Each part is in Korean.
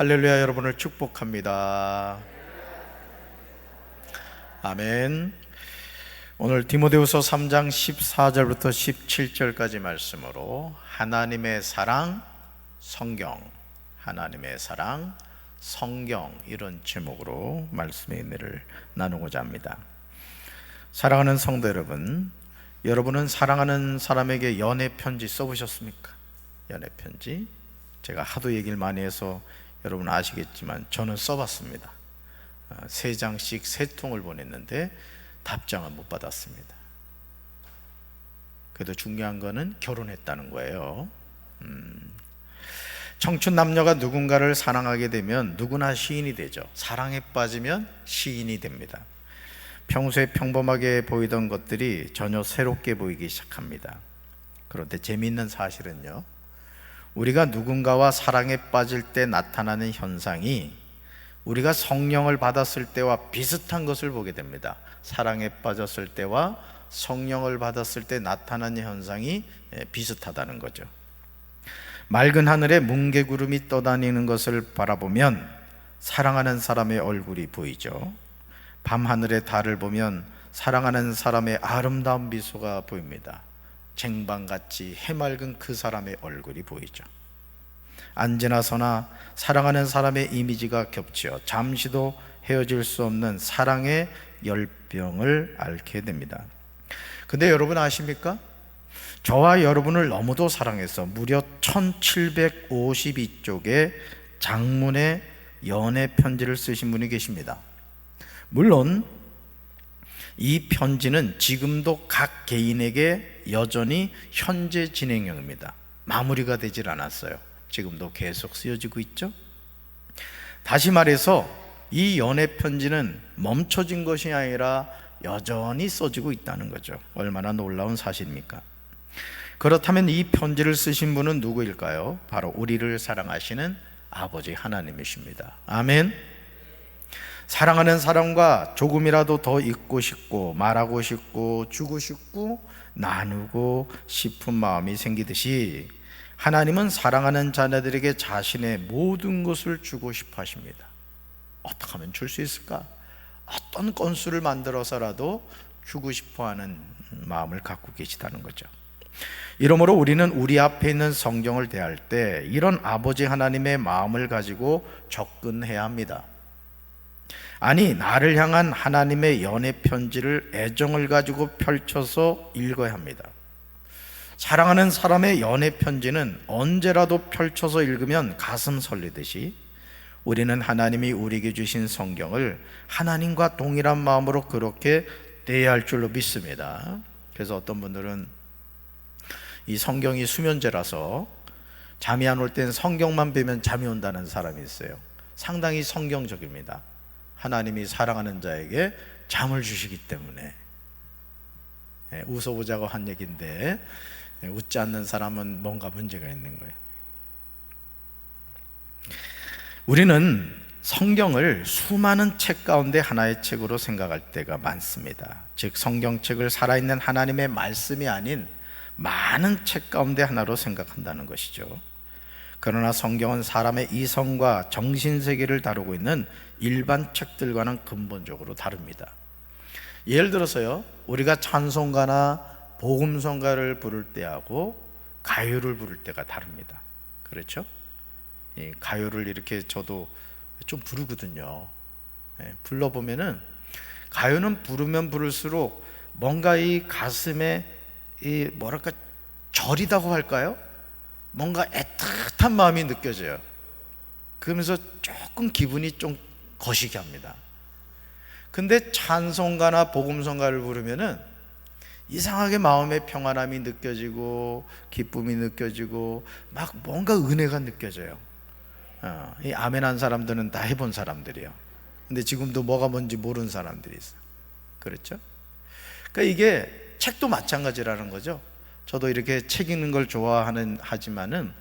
할렐루야. 여러분을 축복합니다. 아멘. 오늘 디모데후서 3장 14절부터 17절까지 말씀으로 하나님의 사랑, 성경, 하나님의 사랑, 성경, 이런 제목으로 말씀의 은혜를 나누고자 합니다. 사랑하는 성도 여러분, 여러분은 사랑하는 사람에게 연애 편지 써보셨습니까? 연애 편지, 제가 하도 얘기를 많이 해서 여러분 아시겠지만 저는 써봤습니다. 3장씩 3통을 보냈는데 답장은 못 받았습니다. 그래도 중요한 거는 결혼했다는 거예요. 청춘 남녀가 누군가를 사랑하게 되면 누구나 시인이 되죠. 사랑에 빠지면 시인이 됩니다. 평소에 평범하게 보이던 것들이 전혀 새롭게 보이기 시작합니다. 그런데 재미있는 사실은요, 우리가 누군가와 사랑에 빠질 때 나타나는 현상이 우리가 성령을 받았을 때와 비슷한 것을 보게 됩니다. 사랑에 빠졌을 때와 성령을 받았을 때 나타나는 현상이 비슷하다는 거죠. 맑은 하늘에 뭉게구름이 떠다니는 것을 바라보면 사랑하는 사람의 얼굴이 보이죠. 밤하늘의 달을 보면 사랑하는 사람의 아름다운 미소가 보입니다. 쟁반같이 해맑은 그 사람의 얼굴이 보이죠. 언제나 서나 사랑하는 사람의 이미지가 겹쳐 잠시도 헤어질 수 없는 사랑의 열병을 앓게 됩니다. 근데 여러분 아십니까? 저와 여러분을 너무도 사랑해서 무려 1752쪽의 장문의 연애 편지를 쓰신 분이 계십니다. 물론 이 편지는 지금도 각 개인에게 여전히 현재 진행형입니다. 마무리가 되질 않았어요. 지금도 계속 쓰여지고 있죠. 다시 말해서 이 연애 편지는 멈춰진 것이 아니라 여전히 써지고 있다는 거죠. 얼마나 놀라운 사실입니까? 그렇다면 이 편지를 쓰신 분은 누구일까요? 바로 우리를 사랑하시는 아버지 하나님이십니다. 아멘. 사랑하는 사람과 조금이라도 더 있고 싶고 말하고 싶고 주고 싶고 나누고 싶은 마음이 생기듯이 하나님은 사랑하는 자녀들에게 자신의 모든 것을 주고 싶어 하십니다. 어떻게 하면 줄 수 있을까? 어떤 건수를 만들어서라도 주고 싶어 하는 마음을 갖고 계시다는 거죠. 이러므로 우리는 우리 앞에 있는 성경을 대할 때 이런 아버지 하나님의 마음을 가지고 접근해야 합니다. 아니, 나를 향한 하나님의 연애 편지를 애정을 가지고 펼쳐서 읽어야 합니다. 사랑하는 사람의 연애 편지는 언제라도 펼쳐서 읽으면 가슴 설리듯이 우리는 하나님이 우리에게 주신 성경을 하나님과 동일한 마음으로 그렇게 대해야 할 줄로 믿습니다. 그래서 어떤 분들은 이 성경이 수면제라서 잠이 안 올 땐 성경만 보면 잠이 온다는 사람이 있어요. 상당히 성경적입니다. 하나님이 사랑하는 자에게 잠을 주시기 때문에. 웃어보자고 한 얘기인데 웃지 않는 사람은 뭔가 문제가 있는 거예요. 우리는 성경을 수많은 책 가운데 하나의 책으로 생각할 때가 많습니다. 즉 성경책을 살아있는 하나님의 말씀이 아닌 많은 책 가운데 하나로 생각한다는 것이죠. 그러나 성경은 사람의 이성과 정신세계를 다루고 있는 일반 책들과는 근본적으로 다릅니다. 예를 들어서요, 우리가 찬송가나 복음성가를 부를 때하고 가요를 부를 때가 다릅니다. 그렇죠? 이 가요를 이렇게 저도 좀 부르거든요. 불러보면은 가요는 부르면 부를수록 뭔가 이 가슴에 이 뭐랄까 저리다고 할까요? 뭔가 애틋한 마음이 느껴져요. 그러면서 조금 기분이 좀 거시기 합니다. 근데 찬송가나 복음성가를 부르면은 이상하게 마음의 평안함이 느껴지고 기쁨이 느껴지고 막 뭔가 은혜가 느껴져요. 이 아멘한 사람들은 다 해본 사람들이에요. 근데 지금도 뭐가 뭔지 모르는 사람들이 있어요. 그렇죠? 그러니까 이게 책도 마찬가지라는 거죠. 저도 이렇게 책 읽는 걸 하지만은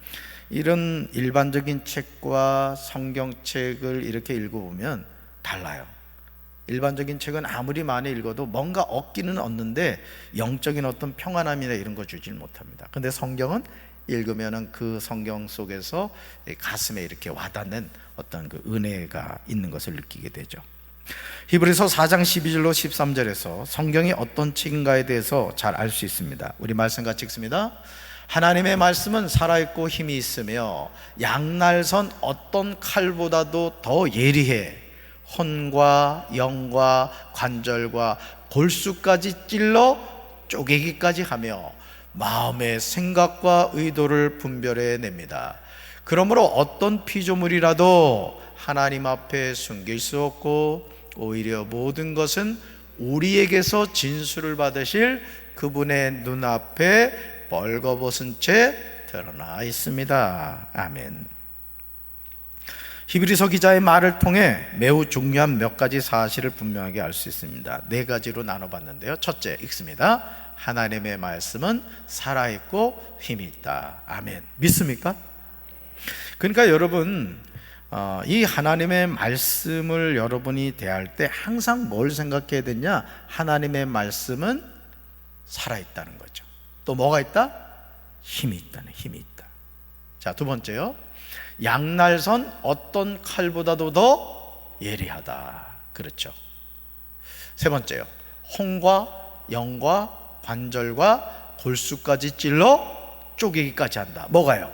이런 일반적인 책과 성경책을 이렇게 읽어보면 달라요. 일반적인 책은 아무리 많이 읽어도 뭔가 얻기는 얻는데 영적인 어떤 평안함이나 이런 거 주질 못합니다. 근데 성경은 읽으면은 그 성경 속에서 가슴에 이렇게 와닿는 어떤 그 은혜가 있는 것을 느끼게 되죠. 히브리서 4장 12절로 13절에서 성경이 어떤 책인가에 대해서 잘 알 수 있습니다. 우리 말씀 같이 읽습니다. 하나님의 말씀은 살아있고 힘이 있으며 양날선 어떤 칼보다도 더 예리해 혼과 영과 관절과 골수까지 찔러 쪼개기까지 하며 마음의 생각과 의도를 분별해냅니다. 그러므로 어떤 피조물이라도 하나님 앞에 숨길 수 없고 오히려 모든 것은 우리에게서 진술을 받으실 그분의 눈앞에 벌거벗은 채 드러나 있습니다. 아멘. 히브리서 기자의 말을 통해 매우 중요한 몇 가지 사실을 분명하게 알 수 있습니다. 네 가지로 나눠봤는데요. 첫째, 읽습니다. 하나님의 말씀은 살아있고 힘이 있다. 아멘. 믿습니까? 그러니까 여러분, 이 하나님의 말씀을 여러분이 대할 때 항상 뭘 생각해야 되냐? 하나님의 말씀은 살아있다는 거죠. 또 뭐가 있다? 힘이 있다는, 힘이 있다. 자, 두 번째요. 양날선 어떤 칼보다도 더 예리하다. 그렇죠. 세 번째요. 혼과 영과 관절과 골수까지 찔러 쪼개기까지 한다. 뭐가요?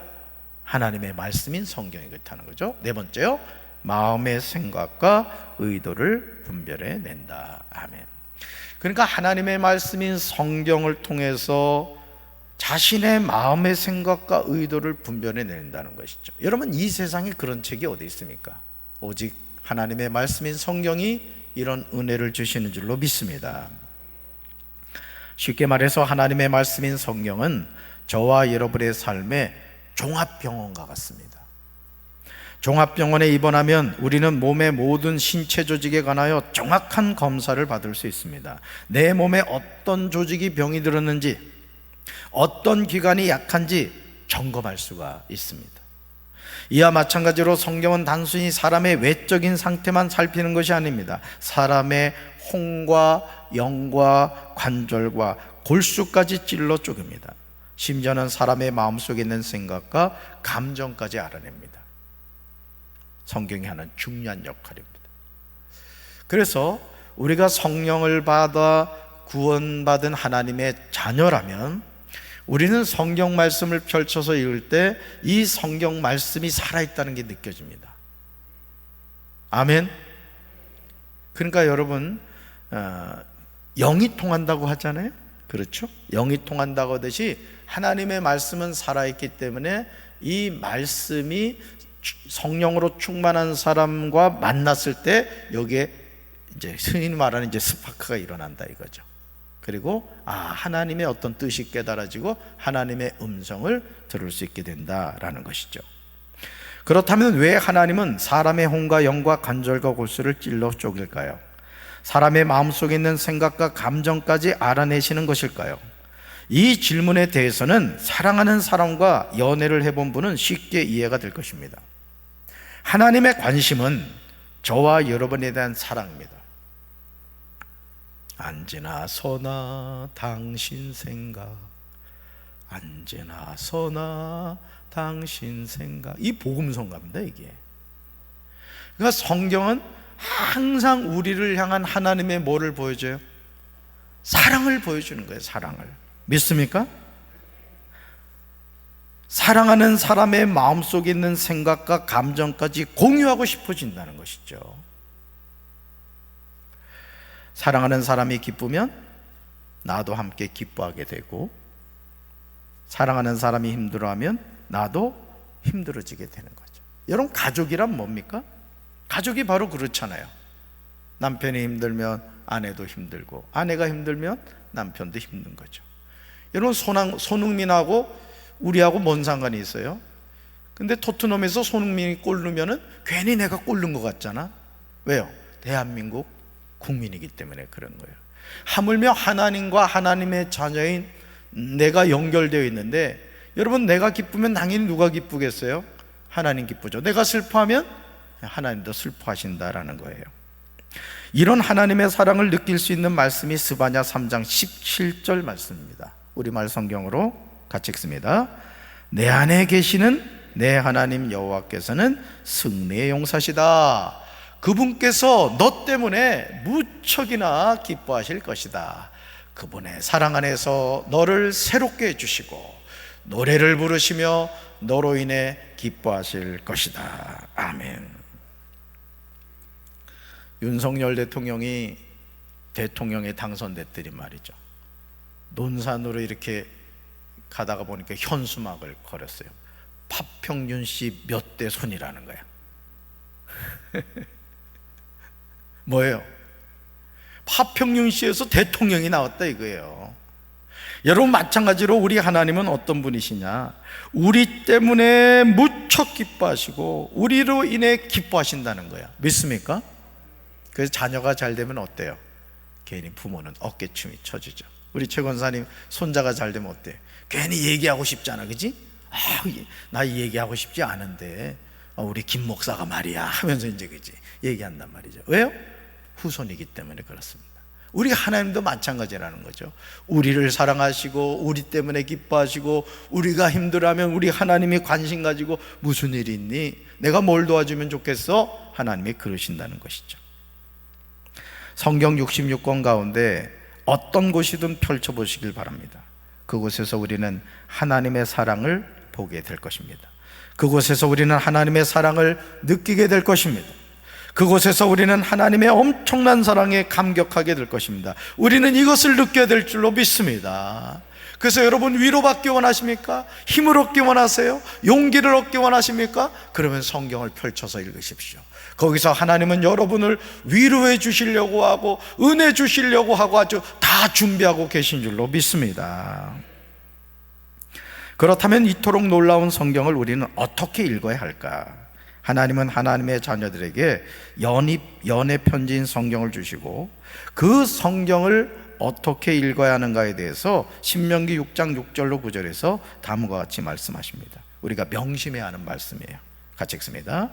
하나님의 말씀인 성경이 그렇다는 거죠. 네 번째요. 마음의 생각과 의도를 분별해 낸다. 아멘. 그러니까 하나님의 말씀인 성경을 통해서 자신의 마음의 생각과 의도를 분별해 낸다는 것이죠. 여러분, 이 세상에 그런 책이 어디 있습니까? 오직 하나님의 말씀인 성경이 이런 은혜를 주시는 줄로 믿습니다. 쉽게 말해서 하나님의 말씀인 성경은 저와 여러분의 삶의 종합병원과 같습니다. 종합병원에 입원하면 우리는 몸의 모든 신체 조직에 관하여 정확한 검사를 받을 수 있습니다. 내 몸에 어떤 조직이 병이 들었는지, 어떤 기관이 약한지 점검할 수가 있습니다. 이와 마찬가지로 성경은 단순히 사람의 외적인 상태만 살피는 것이 아닙니다. 사람의 혼과 영과 관절과 골수까지 찔러 쪼갭니다. 심지어는 사람의 마음속에 있는 생각과 감정까지 알아냅니다. 성경이 하는 중요한 역할입니다. 그래서 우리가 성령을 받아 구원받은 하나님의 자녀라면 우리는 성경 말씀을 펼쳐서 읽을 때 이 성경 말씀이 살아있다는 게 느껴집니다. 아멘. 그러니까 여러분, 영이 통한다고 하잖아요. 그렇죠? 영이 통한다고 하듯이 하나님의 말씀은 살아있기 때문에 이 말씀이 성령으로 충만한 사람과 만났을 때 여기에 이제 흔히 말하는 이제 스파크가 일어난다 이거죠. 그리고 하나님의 어떤 뜻이 깨달아지고 하나님의 음성을 들을 수 있게 된다라는 것이죠. 그렇다면 왜 하나님은 사람의 혼과 영과 관절과 골수를 찔러 쪼갤까요? 사람의 마음속에 있는 생각과 감정까지 알아내시는 것일까요? 이 질문에 대해서는 사랑하는 사람과 연애를 해본 분은 쉽게 이해가 될 것입니다. 하나님의 관심은 저와 여러분에 대한 사랑입니다. 언제나 서나 당신 생각, 언제나 서나 당신 생각. 이 복음성가입니다, 이게. 그러니까 성경은 항상 우리를 향한 하나님의 뭐를 보여줘요? 사랑을 보여주는 거예요. 사랑을. 믿습니까? 사랑하는 사람의 마음속에 있는 생각과 감정까지 공유하고 싶어진다는 것이죠. 사랑하는 사람이 기쁘면 나도 함께 기뻐하게 되고, 사랑하는 사람이 힘들어하면 나도 힘들어지게 되는 거죠. 여러분, 가족이란 뭡니까? 가족이 바로 그렇잖아요. 남편이 힘들면 아내도 힘들고, 아내가 힘들면 남편도 힘든 거죠. 여러분, 손흥민하고 우리하고 뭔 상관이 있어요? 근데 토트넘에서 손흥민이 골 넣으면 괜히 내가 골 넣은 것 같잖아. 왜요? 대한민국 국민이기 때문에 그런 거예요. 하물며 하나님과 하나님의 자녀인 내가 연결되어 있는데, 여러분, 내가 기쁘면 당연히 누가 기쁘겠어요? 하나님 기쁘죠. 내가 슬퍼하면 하나님도 슬퍼하신다라는 거예요. 이런 하나님의 사랑을 느낄 수 있는 말씀이 스바냐 3장 17절 말씀입니다. 우리말 성경으로 같이 읽습니다. 내 안에 계시는 내 하나님 여호와께서는 승리의 용사시다. 그분께서 너 때문에 무척이나 기뻐하실 것이다. 그분의 사랑 안에서 너를 새롭게 해주시고 노래를 부르시며 너로 인해 기뻐하실 것이다. 아멘. 윤석열 대통령이 대통령에 당선됐더니 말이죠, 논산으로 이렇게 가다가 보니까 현수막을 걸었어요. 파평윤 씨 몇 대 손이라는 거야. 뭐예요? 파평윤 씨에서 대통령이 나왔다 이거예요. 여러분, 마찬가지로 우리 하나님은 어떤 분이시냐? 우리 때문에 무척 기뻐하시고 우리로 인해 기뻐하신다는 거야. 믿습니까? 그래서 자녀가 잘 되면 어때요? 괜히 부모는 어깨춤이 쳐지죠. 우리 최 권사님 손자가 잘 되면 어때요? 괜히 얘기하고 싶잖아, 그지? 나 얘기하고 싶지 않은데 우리 김 목사가 말이야 하면서 이제 그지 얘기한단 말이죠. 왜요? 후손이기 때문에 그렇습니다. 우리 하나님도 마찬가지라는 거죠. 우리를 사랑하시고 우리 때문에 기뻐하시고 우리가 힘들어하면 우리 하나님이 관심 가지고 무슨 일이 있니? 내가 뭘 도와주면 좋겠어? 하나님이 그러신다는 것이죠. 성경 66권 가운데 어떤 곳이든 펼쳐보시길 바랍니다. 그곳에서 우리는 하나님의 사랑을 보게 될 것입니다. 그곳에서 우리는 하나님의 사랑을 느끼게 될 것입니다. 그곳에서 우리는 하나님의 엄청난 사랑에 감격하게 될 것입니다. 우리는 이것을 느껴야 될 줄로 믿습니다. 그래서 여러분, 위로받기 원하십니까? 힘을 얻기 원하세요? 용기를 얻기 원하십니까? 그러면 성경을 펼쳐서 읽으십시오. 거기서 하나님은 여러분을 위로해 주시려고 하고 은혜 주시려고 하고 아주 다 준비하고 계신 줄로 믿습니다. 그렇다면 이토록 놀라운 성경을 우리는 어떻게 읽어야 할까? 하나님은 하나님의 자녀들에게 연애 편지인 성경을 주시고 그 성경을 어떻게 읽어야 하는가에 대해서 신명기 6장 6절로 9절에서 다음과 같이 말씀하십니다. 우리가 명심해야 하는 말씀이에요. 같이 읽습니다.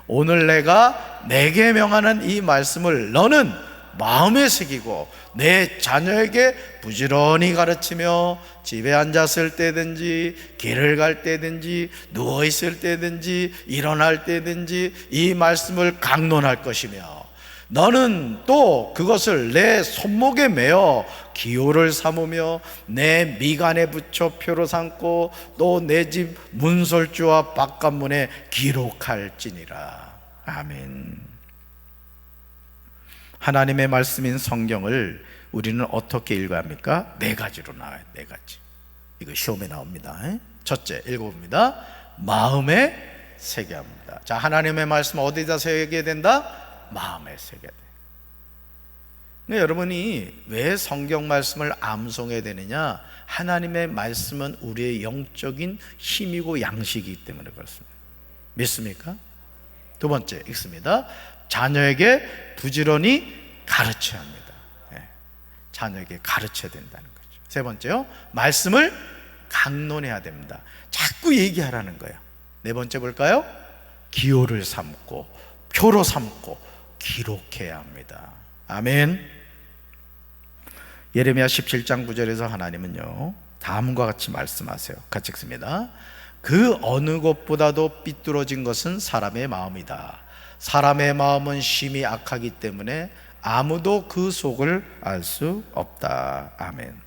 오늘 내가 내게 명하는 이 말씀을 너는 마음에 새기고 내 자녀에게 부지런히 가르치며 집에 앉았을 때든지 길을 갈 때든지 누워있을 때든지 일어날 때든지 이 말씀을 강론할 것이며 너는 또 그것을 내 손목에 매어 기호를 삼으며 내 미간에 붙여 표로 삼고 또 내 집 문설주와 바깥문에 기록할지니라. 아멘. 하나님의 말씀인 성경을 우리는 어떻게 읽어야 합니까? 네 가지로 나와요. 네 가지. 이거 시험에 나옵니다. 첫째, 읽어봅니다. 마음에 새겨야 합니다. 자, 하나님의 말씀 어디다 새겨야 된다? 마음에 새겨야 돼. 근데 여러분이 왜 성경 말씀을 암송해야 되느냐? 하나님의 말씀은 우리의 영적인 힘이고 양식이기 때문에 그렇습니다. 믿습니까? 두 번째, 읽습니다. 자녀에게 부지런히 가르쳐야 합니다. 자녀에게 가르쳐야 된다는 거죠. 세 번째요, 말씀을 강론해야 됩니다. 자꾸 얘기하라는 거예요. 네 번째 볼까요? 기호를 삼고 표로 삼고 기록해야 합니다. 아멘. 예레미야 17장 9절에서 하나님은요 다음과 같이 말씀하세요. 같이 읽습니다. 그 어느 것보다도 삐뚤어진 것은 사람의 마음이다. 사람의 마음은 심히 악하기 때문에 아무도 그 속을 알 수 없다. 아멘.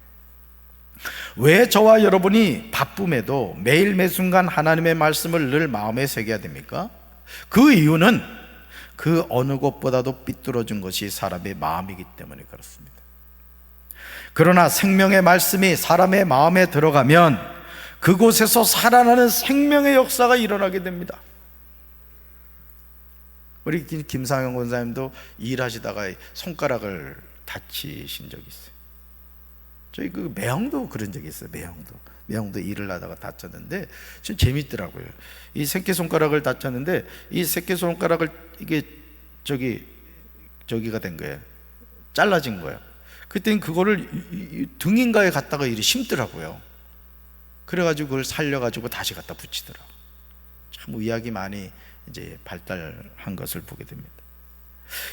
왜 저와 여러분이 바쁨에도 매일 매순간 하나님의 말씀을 늘 마음에 새겨야 됩니까? 그 이유는 그 어느 것보다도 삐뚤어진 것이 사람의 마음이기 때문에 그렇습니다. 그러나 생명의 말씀이 사람의 마음에 들어가면 그곳에서 살아나는 생명의 역사가 일어나게 됩니다. 우리 김상영 권사님도 일하시다가 손가락을 다치신 적이 있어요. 저희 그 매형도 그런 적이 있어요. 매형도 일을 하다가 다쳤는데 좀 재밌더라고요. 이 새끼손가락을 다쳤는데 이 새끼손가락을 이게 저기가 된 거예요. 잘라진 거예요. 그때는 그거를 등인가에 갖다가 이리 심더라고요. 그래가지고 그걸 살려가지고 다시 갖다 붙이더라고요. 참 의학이 많이 이제 발달한 것을 보게 됩니다.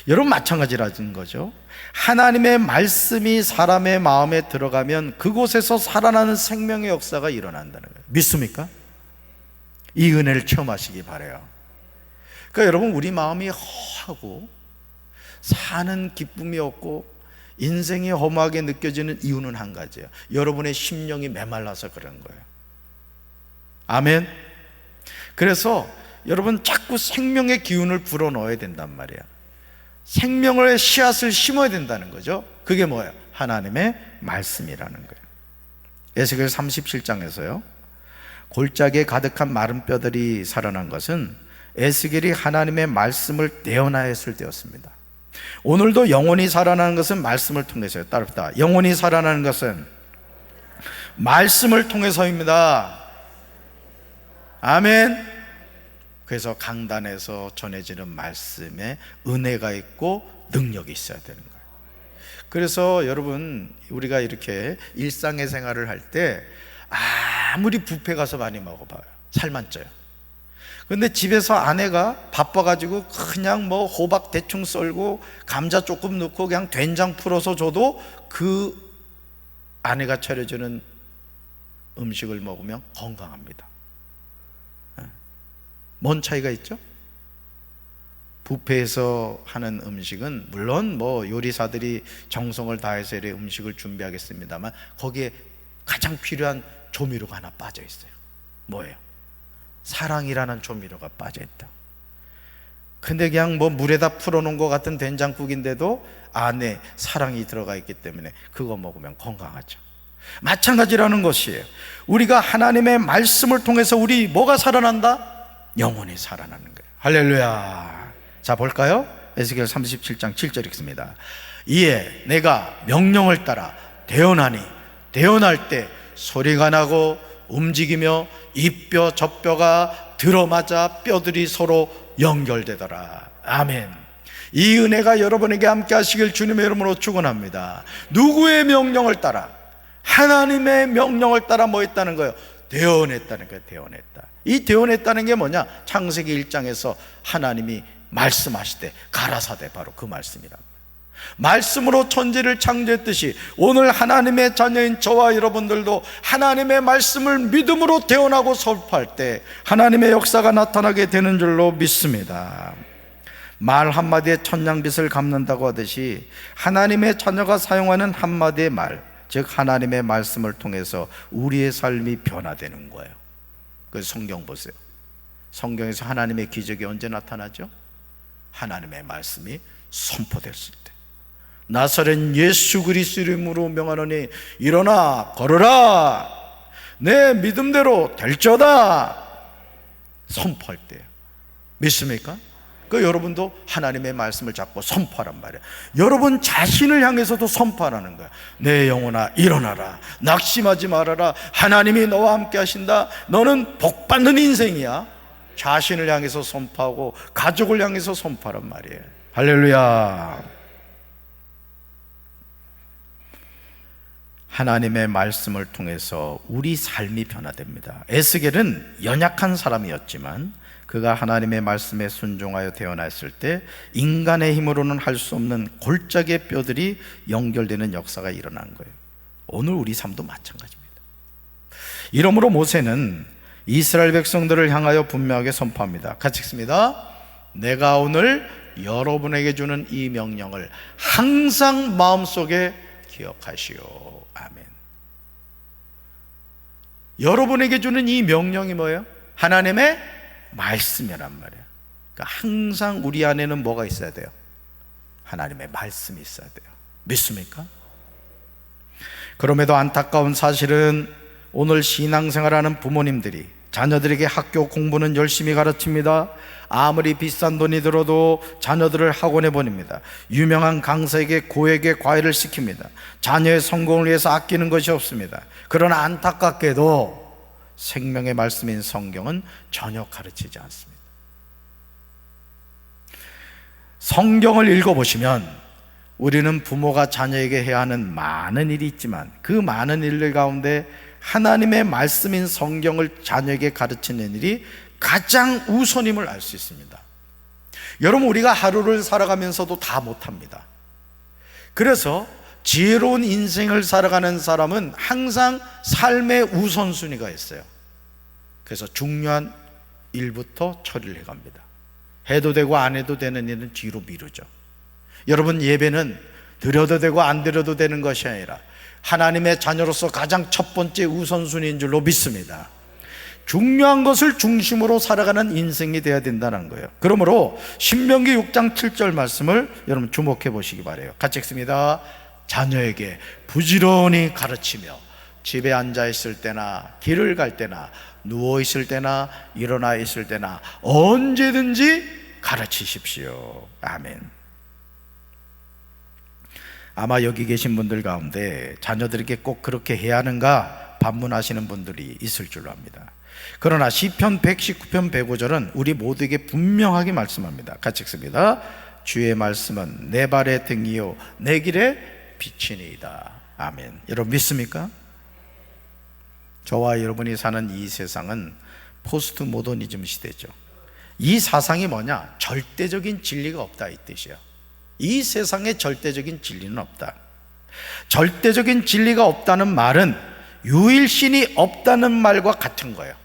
여러분, 마찬가지라는 거죠. 하나님의 말씀이 사람의 마음에 들어가면 그곳에서 살아나는 생명의 역사가 일어난다는 거예요. 믿습니까? 이 은혜를 체험하시기 바라요. 그러니까 여러분, 우리 마음이 허하고 사는 기쁨이 없고 인생이 허무하게 느껴지는 이유는 한 가지예요. 여러분의 심령이 메말라서 그런 거예요. 아멘. 그래서 여러분, 자꾸 생명의 기운을 불어넣어야 된단 말이에요. 생명의 씨앗을 심어야 된다는 거죠. 그게 뭐예요? 하나님의 말씀이라는 거예요. 에스겔 37장에서요, 골짜기에 가득한 마른 뼈들이 살아난 것은 에스겔이 하나님의 말씀을 대언하였을 때였습니다. 오늘도 영혼이 살아나는 것은 말씀을 통해서요. 따릅니다. 영혼이 살아나는 것은 말씀을 통해서입니다. 아멘. 그래서 강단에서 전해지는 말씀에 은혜가 있고 능력이 있어야 되는 거예요. 그래서 여러분, 우리가 이렇게 일상의 생활을 할 때 아무리 뷔페 가서 많이 먹어봐요, 살만 쪄요. 근데 집에서 아내가 바빠가지고 그냥 뭐 호박 대충 썰고 감자 조금 넣고 그냥 된장 풀어서 줘도 그 아내가 차려주는 음식을 먹으면 건강합니다. 뭔 차이가 있죠? 뷔페에서 하는 음식은 물론 뭐 요리사들이 정성을 다해서 음식을 준비하겠습니다만 거기에 가장 필요한 조미료가 하나 빠져 있어요. 뭐예요? 사랑이라는 조미료가 빠져 있다. 근데 그냥 뭐 물에다 풀어놓은 것 같은 된장국인데도 안에 사랑이 들어가 있기 때문에 그거 먹으면 건강하죠. 마찬가지라는 것이에요. 우리가 하나님의 말씀을 통해서 우리 뭐가 살아난다? 영혼이 살아나는 거예요. 할렐루야. 자, 볼까요? 에스겔 37장 7절 읽습니다. 이에 내가 명령을 따라 대언하니 대언할 때 소리가 나고 움직이며 이 뼈 저 뼈가 들어맞아 뼈들이 서로 연결되더라. 아멘. 이 은혜가 여러분에게 함께 하시길 주님의 이름으로 축원합니다. 누구의 명령을 따라? 하나님의 명령을 따라 뭐 했다는 거예요? 대언했다는 거예요. 대언했다. 이 대언했다는 게 뭐냐? 창세기 1장에서 하나님이 말씀하실 때 가라사대, 바로 그 말씀이랍니다. 말씀으로 천지를 창조했듯이 오늘 하나님의 자녀인 저와 여러분들도 하나님의 말씀을 믿음으로 대언하고 선포할 때 하나님의 역사가 나타나게 되는 줄로 믿습니다. 말 한마디에 천냥빚을 갚는다고 하듯이 하나님의 자녀가 사용하는 한마디의 말, 즉 하나님의 말씀을 통해서 우리의 삶이 변화되는 거예요. 그래서 성경 보세요. 성경에서 하나님의 기적이 언제 나타나죠? 하나님의 말씀이 선포됐을 때. 나사렛 예수 그리스도 이름으로 명하노니 일어나 걸어라, 내 믿음대로 될지어다. 선포할 때 믿습니까? 그 여러분도 하나님의 말씀을 잡고 선포하란 말이에요. 여러분 자신을 향해서도 선포하라는 거예요. 내 영혼아 일어나라, 낙심하지 말아라, 하나님이 너와 함께 하신다. 너는 복받는 인생이야. 자신을 향해서 선포하고 가족을 향해서 선포하란 말이에요. 할렐루야. 하나님의 말씀을 통해서 우리 삶이 변화됩니다. 에스겔은 연약한 사람이었지만 그가 하나님의 말씀에 순종하여 태어났을 때 인간의 힘으로는 할 수 없는 골짜기의 뼈들이 연결되는 역사가 일어난 거예요. 오늘 우리 삶도 마찬가지입니다. 이러므로 모세는 이스라엘 백성들을 향하여 분명하게 선포합니다. 같이 읽습니다. 내가 오늘 여러분에게 주는 이 명령을 항상 마음속에 기억하시오. 아멘. 여러분에게 주는 이 명령이 뭐예요? 하나님의 말씀이란 말이에요. 그러니까 항상 우리 안에는 뭐가 있어야 돼요? 하나님의 말씀이 있어야 돼요. 믿습니까? 그럼에도 안타까운 사실은 오늘 신앙생활하는 부모님들이 자녀들에게 학교 공부는 열심히 가르칩니다. 아무리 비싼 돈이 들어도 자녀들을 학원에 보냅니다. 유명한 강사에게 고액의 과외를 시킵니다. 자녀의 성공을 위해서 아끼는 것이 없습니다. 그러나 안타깝게도 생명의 말씀인 성경은 전혀 가르치지 않습니다. 성경을 읽어보시면 우리는 부모가 자녀에게 해야 하는 많은 일이 있지만 그 많은 일들 가운데 하나님의 말씀인 성경을 자녀에게 가르치는 일이 가장 우선임을 알 수 있습니다. 여러분, 우리가 하루를 살아가면서도 다 못합니다. 그래서 지혜로운 인생을 살아가는 사람은 항상 삶의 우선순위가 있어요. 그래서 중요한 일부터 처리를 해갑니다. 해도 되고 안 해도 되는 일은 뒤로 미루죠. 여러분, 예배는 드려도 되고 안 드려도 되는 것이 아니라 하나님의 자녀로서 가장 첫 번째 우선순위인 줄로 믿습니다. 중요한 것을 중심으로 살아가는 인생이 되어야 된다는 거예요. 그러므로 신명기 6장 7절 말씀을 여러분 주목해 보시기 바라요. 같이 읽습니다. 자녀에게 부지런히 가르치며 집에 앉아 있을 때나 길을 갈 때나 누워 있을 때나 일어나 있을 때나 언제든지 가르치십시오. 아멘. 아마 여기 계신 분들 가운데 자녀들에게 꼭 그렇게 해야 하는가 반문하시는 분들이 있을 줄로 압니다. 그러나 시편 119편 105절은 우리 모두에게 분명하게 말씀합니다. 같이 읽습니다. 주의 말씀은 내 발의 등이요 내 길의 빛이니이다. 아멘. 여러분 믿습니까? 저와 여러분이 사는 이 세상은 포스트 모더니즘 시대죠. 이 사상이 뭐냐? 절대적인 진리가 없다 이 뜻이에요. 이 세상에 절대적인 진리는 없다. 절대적인 진리가 없다는 말은 유일신이 없다는 말과 같은 거예요.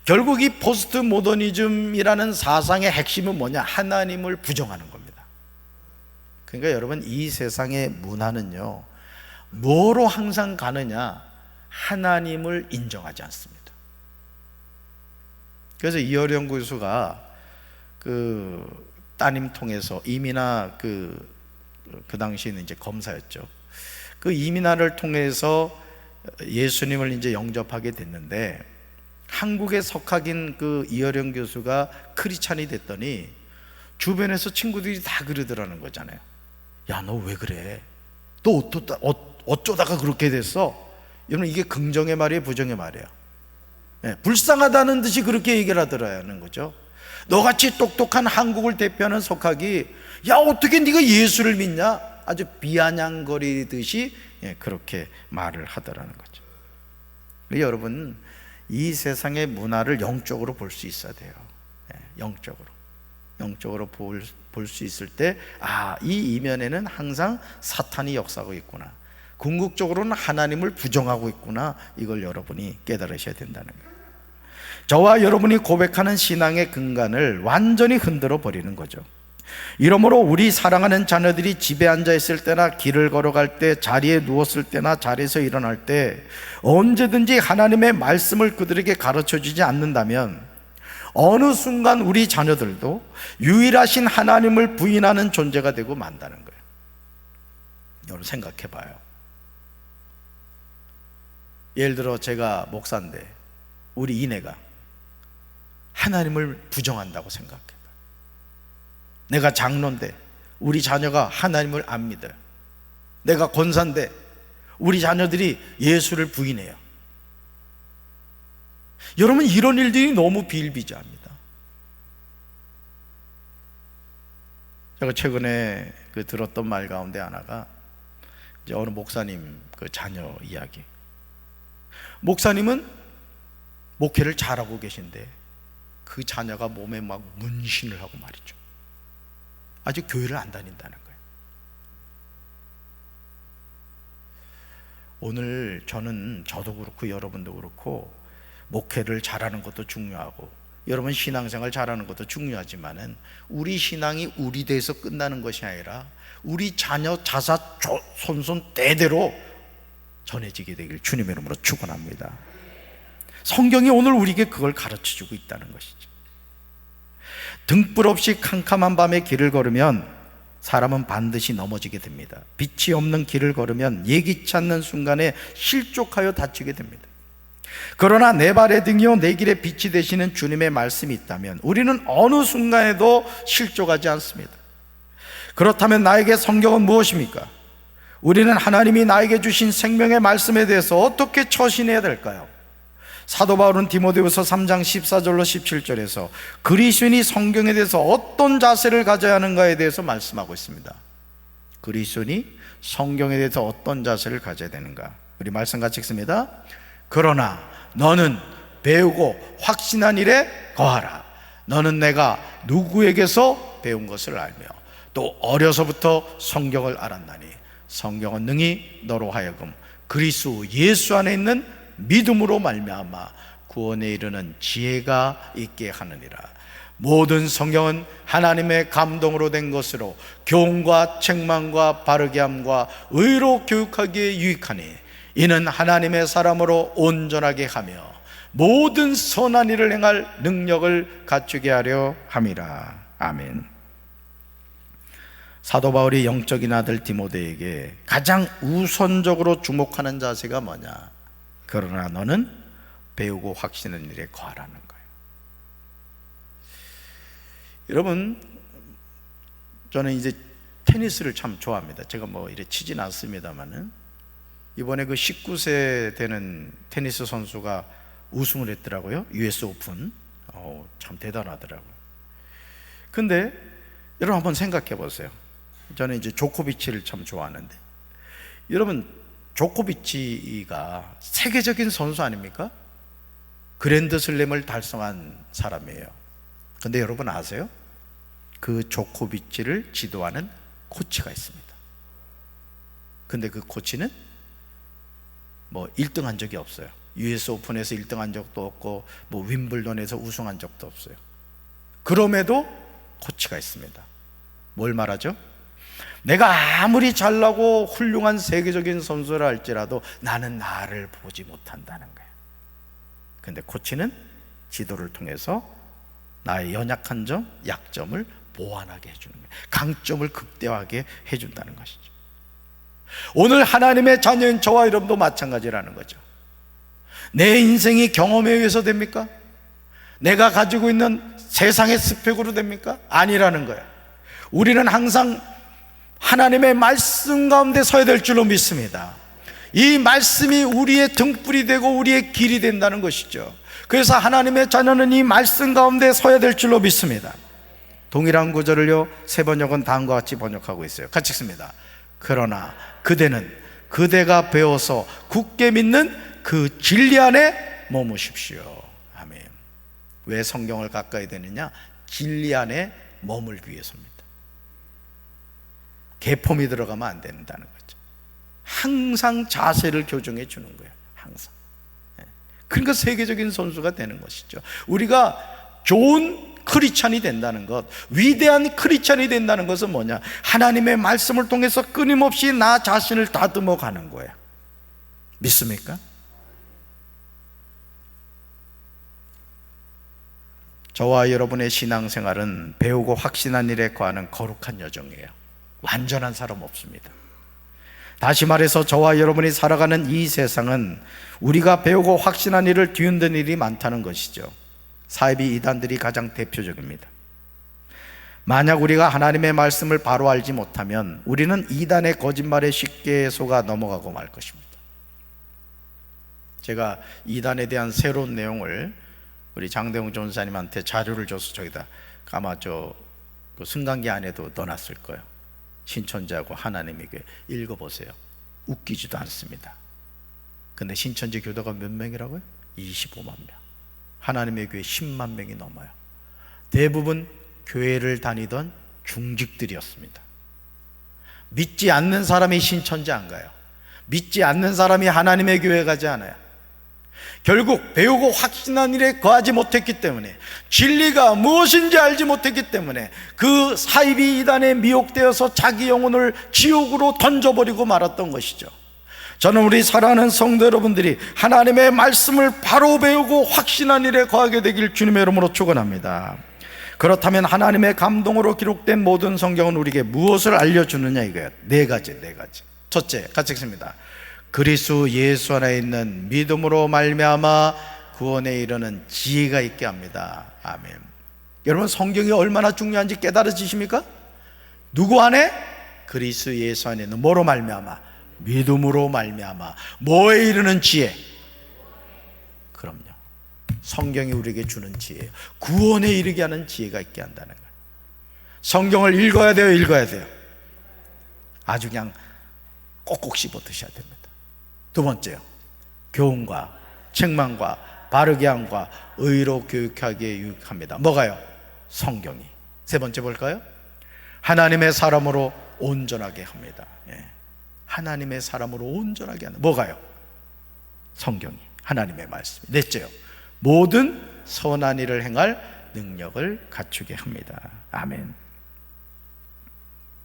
결국 이 포스트 모더니즘이라는 사상의 핵심은 뭐냐? 하나님을 부정하는 겁니다. 그러니까 여러분, 이 세상의 문화는요, 뭐로 항상 가느냐? 하나님을 인정하지 않습니다. 그래서 이어령 교수가 그 따님 통해서 이민아 그 당시에는 이제 검사였죠. 그 이민아를 통해서 예수님을 이제 영접하게 됐는데, 한국의 석학인 그 이어령 교수가 크리스찬이 됐더니 주변에서 친구들이 다 그러더라는 거잖아요. 야, 너 왜 그래? 너 어쩌다가 그렇게 됐어? 여러분, 이게 긍정의 말이에요, 부정의 말이에요? 네, 불쌍하다는 듯이 그렇게 얘기를 하더라는 거죠. 너같이 똑똑한 한국을 대표하는 석학이 야, 어떻게 네가 예수를 믿냐? 아주 비아냥거리듯이 그렇게 말을 하더라는 거죠. 여러분, 이 세상의 문화를 영적으로 볼 수 있어야 돼요. 영적으로 볼 수 있을 때, 이 이면에는 항상 사탄이 역사하고 있구나, 궁극적으로는 하나님을 부정하고 있구나, 이걸 여러분이 깨달으셔야 된다는 거예요. 저와 여러분이 고백하는 신앙의 근간을 완전히 흔들어 버리는 거죠. 이러므로 우리 사랑하는 자녀들이 집에 앉아 있을 때나 길을 걸어갈 때, 자리에 누웠을 때나 자리에서 일어날 때 언제든지 하나님의 말씀을 그들에게 가르쳐 주지 않는다면 어느 순간 우리 자녀들도 유일하신 하나님을 부인하는 존재가 되고 만다는 거예요. 여러분 생각해 봐요. 예를 들어 제가 목사인데 우리 이내가 하나님을 부정한다고 생각해 봐요. 내가 장로인데 우리 자녀가 하나님을 안 믿어요. 내가 권사인데 우리 자녀들이 예수를 부인해요. 여러분, 이런 일들이 너무 비일비재합니다. 제가 최근에 들었던 말 가운데 하나가 이제 어느 목사님 그 자녀 이야기. 목사님은 목회를 잘하고 계신데 그 자녀가 몸에 막 문신을 하고 말이죠. 아직 교회를 안 다닌다는 거예요. 오늘 저도 그렇고 여러분도 그렇고 목회를 잘하는 것도 중요하고 여러분 신앙생활 잘하는 것도 중요하지만은 우리 신앙이 우리 대에서 끝나는 것이 아니라 우리 자녀 자사 손손 대대로 전해지게 되길 주님의 이름으로 축원합니다. 성경이 오늘 우리에게 그걸 가르쳐주고 있다는 것이죠. 등불 없이 캄캄한 밤에 길을 걸으면 사람은 반드시 넘어지게 됩니다. 빛이 없는 길을 걸으면 예기치 않는 순간에 실족하여 다치게 됩니다. 그러나 내 발의 등이요 내 길의 빛이 되시는 주님의 말씀이 있다면 우리는 어느 순간에도 실족하지 않습니다. 그렇다면 나에게 성경은 무엇입니까? 우리는 하나님이 나에게 주신 생명의 말씀에 대해서 어떻게 처신해야 될까요? 사도 바울은 디모데후서 3장 14절로 17절에서 그리스도인이 성경에 대해서 어떤 자세를 가져야 하는가에 대해서 말씀하고 있습니다. 그리스도인이 성경에 대해서 어떤 자세를 가져야 되는가? 우리 말씀 같이 읽습니다. 그러나 너는 배우고 확신한 일에 거하라. 너는 내가 누구에게서 배운 것을 알며 또 어려서부터 성경을 알았나니 성경은 능히 너로 하여금 그리스도 예수 안에 있는 믿음으로 말미암아 구원에 이르는 지혜가 있게 하느니라. 모든 성경은 하나님의 감동으로 된 것으로 교훈과 책망과 바르게 함과 의로 교육하기에 유익하니 이는 하나님의 사람으로 온전하게 하며 모든 선한 일을 행할 능력을 갖추게 하려 함이라. 아멘. 사도 바울이 영적인 아들 디모데에게 가장 우선적으로 주목하는 자세가 뭐냐? 그러나 너는 배우고 확신하는 일에 거하라는 거예요. 여러분, 저는 이제 테니스를 참 좋아합니다. 제가 뭐 이래 치진 않습니다만은 이번에 그 19세 되는 테니스 선수가 우승을 했더라고요. US 오픈. 참 대단하더라고요. 근데 여러분 한번 생각해 보세요. 저는 이제 조코비치를 참 좋아하는데, 여러분 조코비치가 세계적인 선수 아닙니까? 그랜드슬램을 달성한 사람이에요. 근데 여러분 아세요? 그 조코비치를 지도하는 코치가 있습니다. 근데 그 코치는 뭐 1등 한 적이 없어요. US 오픈에서 1등 한 적도 없고 뭐 윈블던에서 우승한 적도 없어요. 그럼에도 코치가 있습니다. 뭘 말하죠? 내가 아무리 잘나고 훌륭한 세계적인 선수라 할지라도 나는 나를 보지 못한다는 거예요. 근데 코치는 지도를 통해서 나의 연약한 점, 약점을 보완하게 해주는 거예요. 강점을 극대화하게 해준다는 것이죠. 오늘 하나님의 자녀인 저와 여러분도 마찬가지라는 거죠. 내 인생이 경험에 의해서 됩니까? 내가 가지고 있는 세상의 스펙으로 됩니까? 아니라는 거예요. 우리는 항상 하나님의 말씀 가운데 서야 될 줄로 믿습니다. 이 말씀이 우리의 등불이 되고 우리의 길이 된다는 것이죠. 그래서 하나님의 자녀는 이 말씀 가운데 서야 될 줄로 믿습니다. 동일한 구절을요, 세 번역은 다음과 같이 번역하고 있어요. 같이 읽습니다. 그러나 그대는 그대가 배워서 굳게 믿는 그 진리 안에 머무십시오. 아멘. 왜 성경을 가까이 되느냐? 진리 안에 머물기 위해서입니다. 개폼이 들어가면 안 된다는 거죠. 항상 자세를 교정해 주는 거예요. 항상. 그러니까 세계적인 선수가 되는 것이죠. 우리가 좋은 크리스찬이 된다는 것, 위대한 크리스찬이 된다는 것은 뭐냐? 하나님의 말씀을 통해서 끊임없이 나 자신을 다듬어 가는 거예요. 믿습니까? 저와 여러분의 신앙생활은 배우고 확신한 일에 거하는 거룩한 여정이에요. 완전한 사람 없습니다. 다시 말해서 저와 여러분이 살아가는 이 세상은 우리가 배우고 확신한 일을 뒤흔든 일이 많다는 것이죠. 사이비 이단들이 가장 대표적입니다. 만약 우리가 하나님의 말씀을 바로 알지 못하면 우리는 이단의 거짓말에 쉽게 속아 넘어가고 말 것입니다. 제가 이단에 대한 새로운 내용을 우리 장대웅 전사님한테 자료를 줘서 저기다 아마 그 승강기 안에도 넣어놨을 거예요. 신천지하고 하나님에게 읽어보세요. 웃기지도 않습니다. 근데 신천지 교도가 몇 명이라고요? 25만 명. 하나님의 교회 10만 명이 넘어요. 대부분 교회를 다니던 중직들이었습니다. 믿지 않는 사람이 신천지 안 가요. 믿지 않는 사람이 하나님의 교회 가지 않아요. 결국 배우고 확신한 일에 거하지 못했기 때문에, 진리가 무엇인지 알지 못했기 때문에 그 사이비 이단에 미혹되어서 자기 영혼을 지옥으로 던져버리고 말았던 것이죠. 저는 우리 사랑하는 성도 여러분들이 하나님의 말씀을 바로 배우고 확신한 일에 거하게 되길 주님의 이름으로 축원합니다. 그렇다면 하나님의 감동으로 기록된 모든 성경은 우리에게 무엇을 알려주느냐 이거예요. 네 가지. 첫째, 같이 읽습니다. 그리스도 예수 안에 있는 믿음으로 말미암아 구원에 이르는 지혜가 있게 합니다. 아멘. 여러분, 성경이 얼마나 중요한지 깨달으십니까? 누구 안에? 그리스도 예수 안에 있는 뭐로 말미암아? 믿음으로 말미암아. 뭐에 이르는 지혜? 그럼요, 성경이 우리에게 주는 지혜예요. 구원에 이르게 하는 지혜가 있게 한다는 거예요. 성경을 읽어야 돼요, 읽어야 돼요. 아주 그냥 꼭꼭 씹어 드셔야 됩니다. 두 번째요, 교훈과 책망과 바르게 함과 의로 교육하기에 유익합니다. 뭐가요? 성경이. 세 번째 볼까요? 하나님의 사람으로 온전하게 합니다. 하나님의 사람으로 온전하게 하는 뭐가요? 성경이, 하나님의 말씀이. 넷째요, 모든 선한 일을 행할 능력을 갖추게 합니다. 아멘.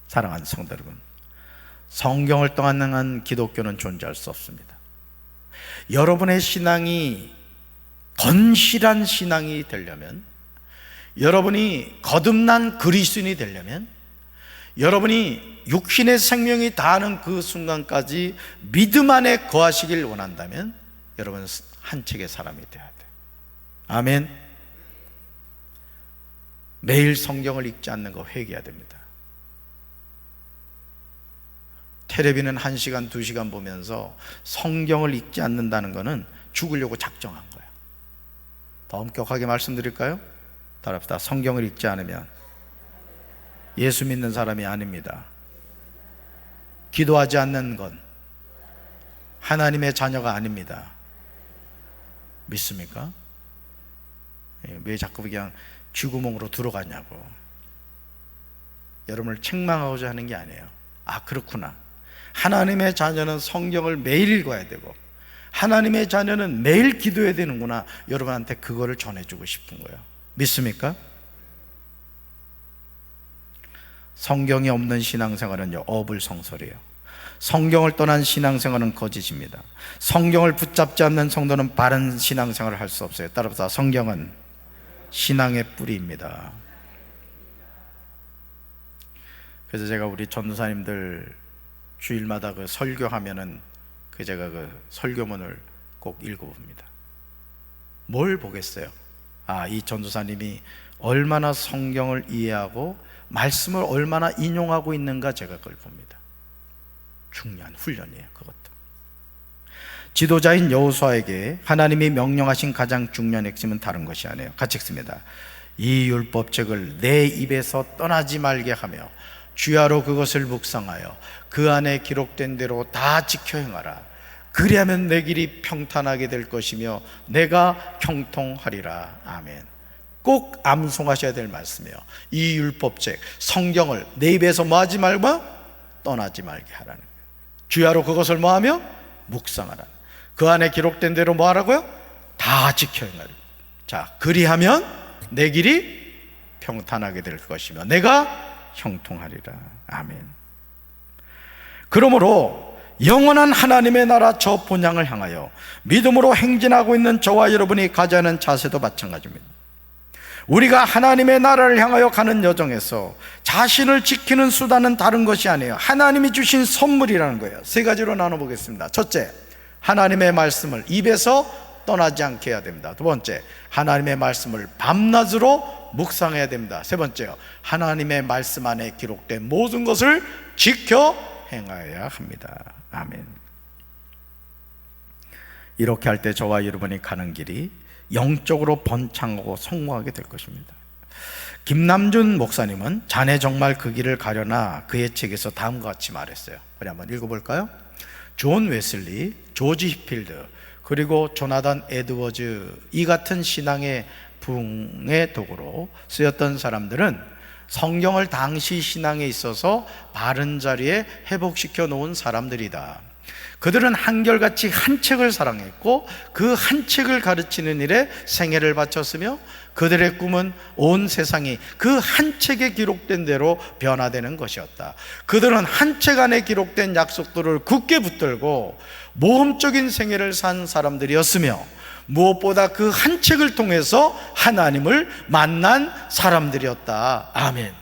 사랑하는 성도 여러분, 성경을 떠나는 기독교는 존재할 수 없습니다. 여러분의 신앙이 건실한 신앙이 되려면, 여러분이 거듭난 그리스도인이 되려면, 여러분이 육신의 생명이 다하는 그 순간까지 믿음 안에 거하시길 원한다면 여러분은 한 책의 사람이 되어야 돼요. 아멘. 매일 성경을 읽지 않는 거 회개해야 됩니다. 텔레비는 1시간, 2시간 보면서 성경을 읽지 않는다는 것은 죽으려고 작정한 거예요. 더 엄격하게 말씀드릴까요? 따라합시다. 성경을 읽지 않으면 예수 믿는 사람이 아닙니다. 기도하지 않는 건 하나님의 자녀가 아닙니다. 믿습니까? 왜 자꾸 그냥 쥐구멍으로 들어가냐고. 여러분을 책망하고자 하는 게 아니에요. 아, 그렇구나. 하나님의 자녀는 성경을 매일 읽어야 되고 하나님의 자녀는 매일 기도해야 되는구나. 여러분한테 그거를 전해주고 싶은 거예요. 믿습니까? 성경이 없는 신앙생활은요, 어불성설이에요. 성경을 떠난 신앙생활은 거짓입니다. 성경을 붙잡지 않는 성도는 바른 신앙생활을 할 수 없어요. 따라서 성경은 신앙의 뿌리입니다. 그래서 제가 우리 전도사님들 주일마다 그 설교하면은 제가 그 설교문을 꼭 읽어봅니다. 뭘 보겠어요? 아, 이 전도사님이 얼마나 성경을 이해하고 말씀을 얼마나 인용하고 있는가, 제가 그걸 봅니다. 중요한 훈련이에요, 그것도. 지도자인 여호수아에게 하나님이 명령하신 가장 중요한 핵심은 다른 것이 아니에요. 같이 읽습니다. 이 율법책을 내 입에서 떠나지 말게 하며 주야로 그것을 묵상하여 그 안에 기록된 대로 다 지켜 행하라. 그리하면 내 길이 평탄하게 될 것이며 내가 형통하리라. 아멘. 꼭 암송하셔야 될 말씀이에요. 이 율법책, 성경을 내 입에서 뭐하지 말고 떠나지 말게 하라는 거예요. 주야로 그것을 뭐하며 묵상하라. 그 안에 기록된 대로 뭐하라고요? 다 지켜 행하라. 자, 그리하면 내 길이 평탄하게 될 것이며 내가 형통하리라. 아멘. 그러므로 영원한 하나님의 나라 저 본향을 향하여 믿음으로 행진하고 있는 저와 여러분이 가져야 하는 자세도 마찬가지입니다. 우리가 하나님의 나라를 향하여 가는 여정에서 자신을 지키는 수단은 다른 것이 아니에요. 하나님이 주신 선물이라는 거예요. 세 가지로 나눠보겠습니다. 첫째, 하나님의 말씀을 입에서 떠나지 않게 해야 됩니다. 두 번째, 하나님의 말씀을 밤낮으로 묵상해야 됩니다. 세 번째요, 하나님의 말씀 안에 기록된 모든 것을 지켜 행하여야 합니다. 아멘. 이렇게 할 때 저와 여러분이 가는 길이 영적으로 번창하고 성공하게 될 것입니다. 김남준 목사님은 자네 정말 그 길을 가려나 그의 책에서 다음과 같이 말했어요. 우리 한번 읽어볼까요? 존 웨슬리, 조지 히필드, 그리고 조나단 에드워즈, 이 같은 신앙의 부흥의 도구로 쓰였던 사람들은 성경을 당시 신앙에 있어서 바른 자리에 회복시켜 놓은 사람들이다. 그들은 한결같이 한 책을 사랑했고 그 한 책을 가르치는 일에 생애를 바쳤으며 그들의 꿈은 온 세상이 그 한 책에 기록된 대로 변화되는 것이었다. 그들은 한 책 안에 기록된 약속들을 굳게 붙들고 모험적인 생애를 산 사람들이었으며 무엇보다 그 한 책을 통해서 하나님을 만난 사람들이었다. 아멘.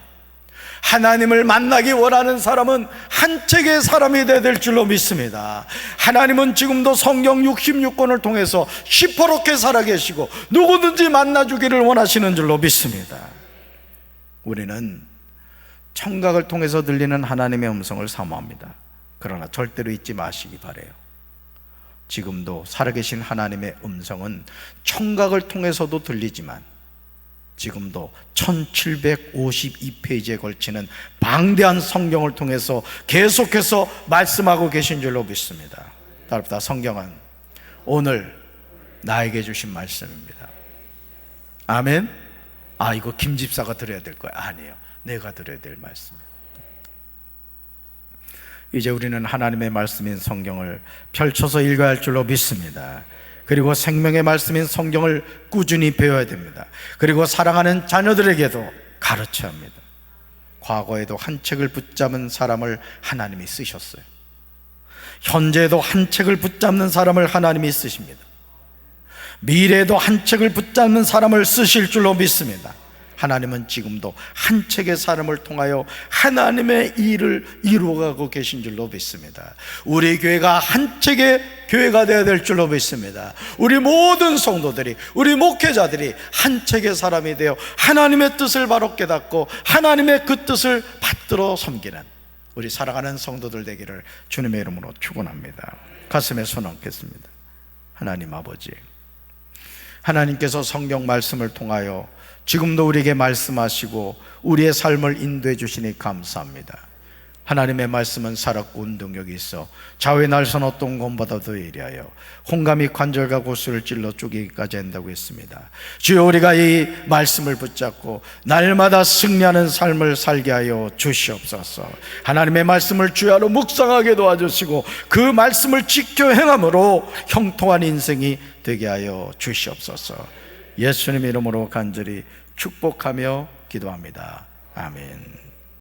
하나님을 만나기 원하는 사람은 한 책의 사람이 되어야 될 줄로 믿습니다. 하나님은 지금도 성경 66권을 통해서 시퍼렇게 살아계시고 누구든지 만나주기를 원하시는 줄로 믿습니다. 우리는 청각을 통해서 들리는 하나님의 음성을 사모합니다. 그러나 절대로 잊지 마시기 바라요. 지금도 살아계신 하나님의 음성은 청각을 통해서도 들리지만 지금도 1752페이지에 걸치는 방대한 성경을 통해서 계속해서 말씀하고 계신 줄로 믿습니다. 따라합니다. 성경은 오늘 나에게 주신 말씀입니다. 아멘. 아, 이거 김 집사가 들어야 될 거야. 아니에요. 내가 들어야 될 말씀이에요. 이제 우리는 하나님의 말씀인 성경을 펼쳐서 읽어야 할 줄로 믿습니다. 그리고 생명의 말씀인 성경을 꾸준히 배워야 됩니다. 그리고 사랑하는 자녀들에게도 가르쳐야 합니다. 과거에도 한 책을 붙잡은 사람을 하나님이 쓰셨어요. 현재에도 한 책을 붙잡는 사람을 하나님이 쓰십니다. 미래에도 한 책을 붙잡는 사람을 쓰실 줄로 믿습니다. 하나님은 지금도 한 책의 사람을 통하여 하나님의 일을 이루어가고 계신 줄로 믿습니다. 우리 교회가 한 책의 교회가 되어야 될 줄로 믿습니다. 우리 모든 성도들이, 우리 목회자들이 한 책의 사람이 되어 하나님의 뜻을 바로 깨닫고 하나님의 그 뜻을 받들어 섬기는 우리 사랑하는 성도들 되기를 주님의 이름으로 축원합니다. 가슴에 손 얹겠습니다. 하나님 아버지, 하나님께서 성경 말씀을 통하여 지금도 우리에게 말씀하시고 우리의 삶을 인도해 주시니 감사합니다. 하나님의 말씀은 살았고 운동력이 있어 좌우의 날선 어떤 것보다도 예리하여 홍감이 관절과 고수를 찔러 쪼개기까지 한다고 했습니다. 주여, 우리가 이 말씀을 붙잡고 날마다 승리하는 삶을 살게 하여 주시옵소서. 하나님의 말씀을 주야로 묵상하게 도와주시고 그 말씀을 지켜 행함으로 형통한 인생이 되게 하여 주시옵소서. 예수님 이름으로 간절히 축복하며 기도합니다. 아멘.